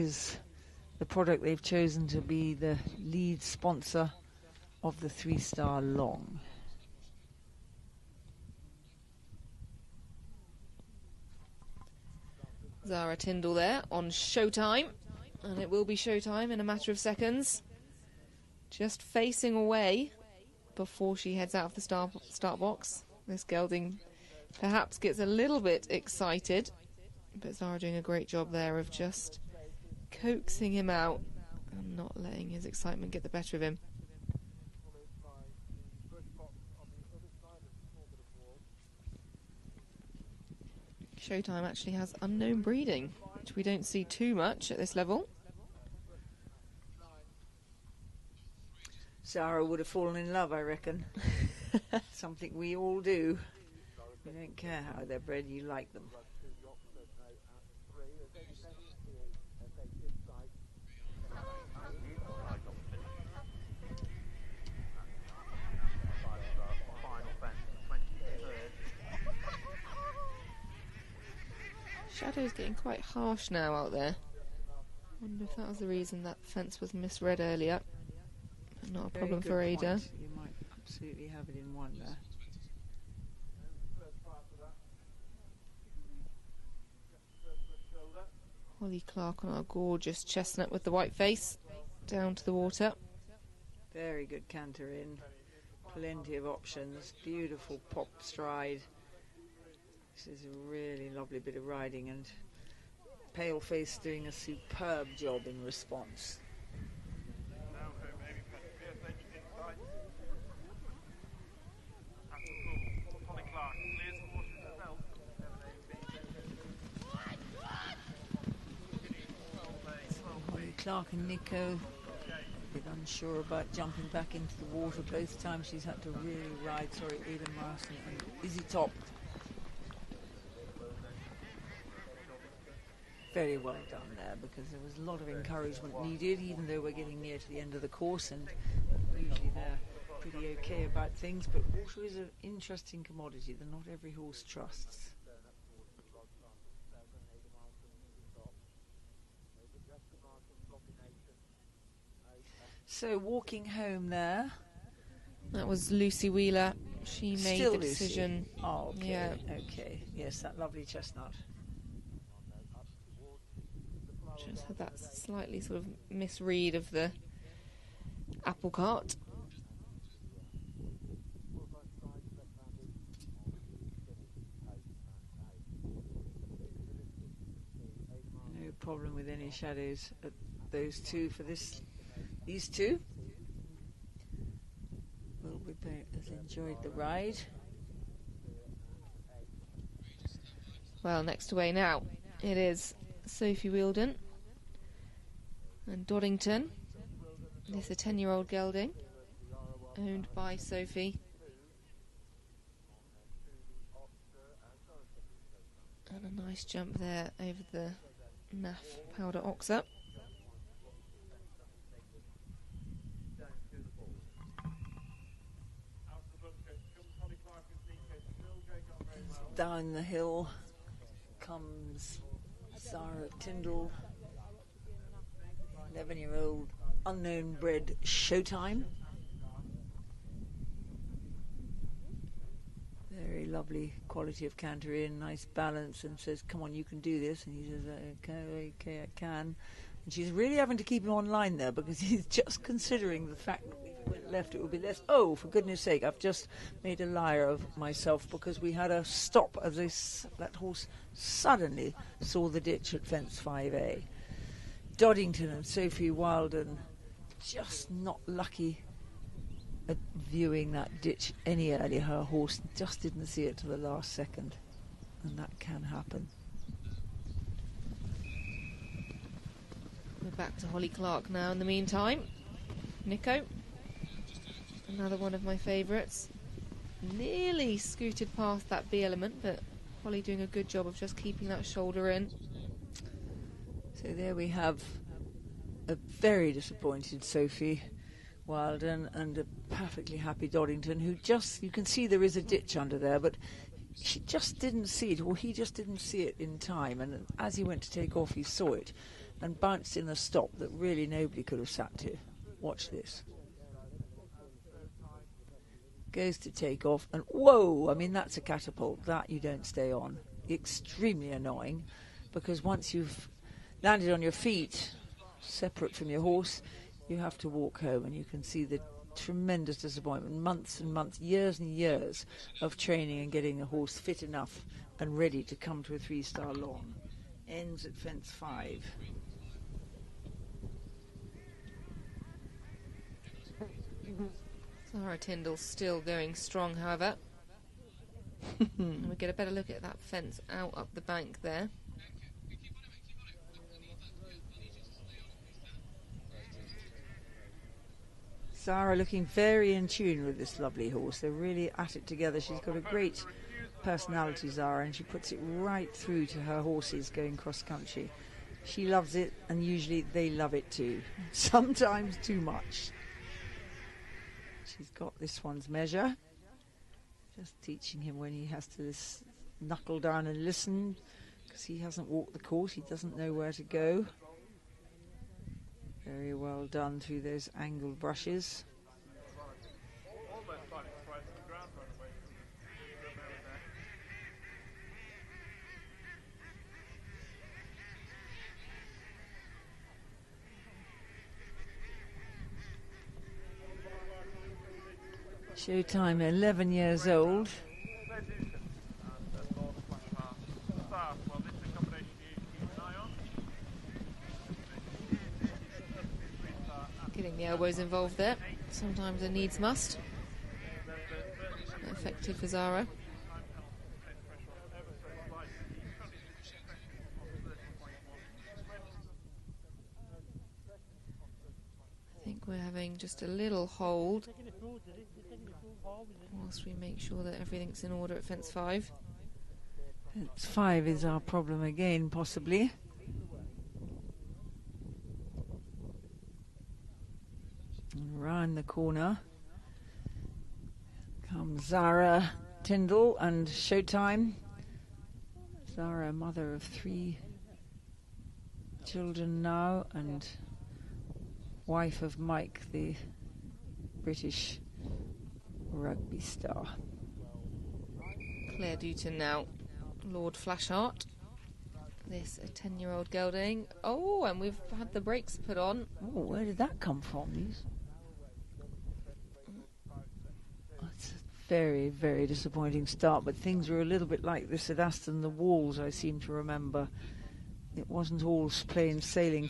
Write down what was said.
is the product they've chosen to be the lead sponsor of the 3-star long. Zara Tindall there on Showtime, and it will be Showtime in a matter of seconds. Just facing away before she heads out of the start box. This gelding perhaps gets a little bit excited, but Zara doing a great job there of just coaxing him out and not letting his excitement get the better of him. Showtime actually has unknown breeding, which we don't see too much at this level. Zara would have fallen in love, I reckon. Something we all do. We don't care how they're bred, you like them. Shadow's getting quite harsh now out there. Wonder if that was the reason that fence was misread earlier. But not a problem for Ada. You might absolutely have it in one there. Holly Clark on our gorgeous chestnut with the white face. Down to the water. Very good canter in. Plenty of options. Beautiful pop stride. This is a really lovely bit of riding, and Paleface doing a superb job in response. Clark and Nico a bit unsure about jumping back into the water. Both times she's had to really ride. Sorry, Ada Marston and Izzy Top. Very well done there, because there was a lot of encouragement needed, even though we're getting near to the end of the course, and usually they're pretty okay about things, but water is an interesting commodity that not every horse trusts. So walking home there. That was Lucy Wheeler. She made Still the Lucy. decision. Oh, okay. Yeah. Okay. Yes, that lovely chestnut. Just had that slightly sort of misread of the apple cart. No problem with any shadows at those two for these two. Wilbury has enjoyed the ride. Well, next away now, it is Sophie Wheeldon and Doddington. This is a 10-year-old gelding, owned by Sophie. And a nice jump there over the naff powder oxer. Down the hill comes Zara Tindall, 11-year-old unknown bred Showtime. Very lovely quality of canter in, nice balance, and says, come on, you can do this. And he says, okay, I can. And she's really having to keep him online there, because he's just considering the fact that if it went left it would be less. Oh, for goodness sake, I've just made a liar of myself, because we had a stop as that horse suddenly saw the ditch at fence 5A. Doddington and Sophie Wheeldon just not lucky at viewing that ditch any earlier. Her horse just didn't see it to the last second, and that can happen. We're back to Holly Clark now in the meantime. Nico, another one of my favourites. Nearly scooted past that B element, but Holly doing a good job of just keeping that shoulder in. So there we have a very disappointed Sophie Wheeldon and a perfectly happy Doddington, who just, you can see there is a ditch under there, but she just didn't see it, or he just didn't see it in time, and as he went to take off he saw it. and bounced in a stop that really nobody could have sat to. Watch this. Goes to take off, and whoa! I mean, that's a catapult. That you don't stay on. Extremely annoying, because once you've landed on your feet, separate from your horse, you have to walk home, and you can see the tremendous disappointment. Months and months, years and years of training and getting a horse fit enough and ready to come to a 3-star lawn. Ends at fence 5. Zara Tindall still going strong, however. And we get a better look at that fence out up the bank there. Zara looking very in tune with this lovely horse. They're really at it together. She's got a great personality, Zara, and she puts it right through to her horses going cross country. She loves it, and usually they love it too. Sometimes too much. She's got this one's measure. Just teaching him when he has to knuckle down and listen, because he hasn't walked the course. He doesn't know where to go. Very well done through those angled brushes. Showtime, 11 years old. Getting the elbows involved there. Sometimes a needs must. Effective for Zara. I think we're having just a little hold whilst we make sure that everything's in order at fence 5. Fence 5 is our problem again, possibly. And round the corner comes Zara Tindall and Showtime. Zara, mother of 3 children now, and wife of Mike, the British rugby star. Claire Dutton now, Lord Flashheart. This a 10-year-old gelding. Oh, and we've had the brakes put on. Oh, where did that come from? These. It's a very, very disappointing start, but things were a little bit like this at Aston the Walls, I seem to remember. It wasn't all plain sailing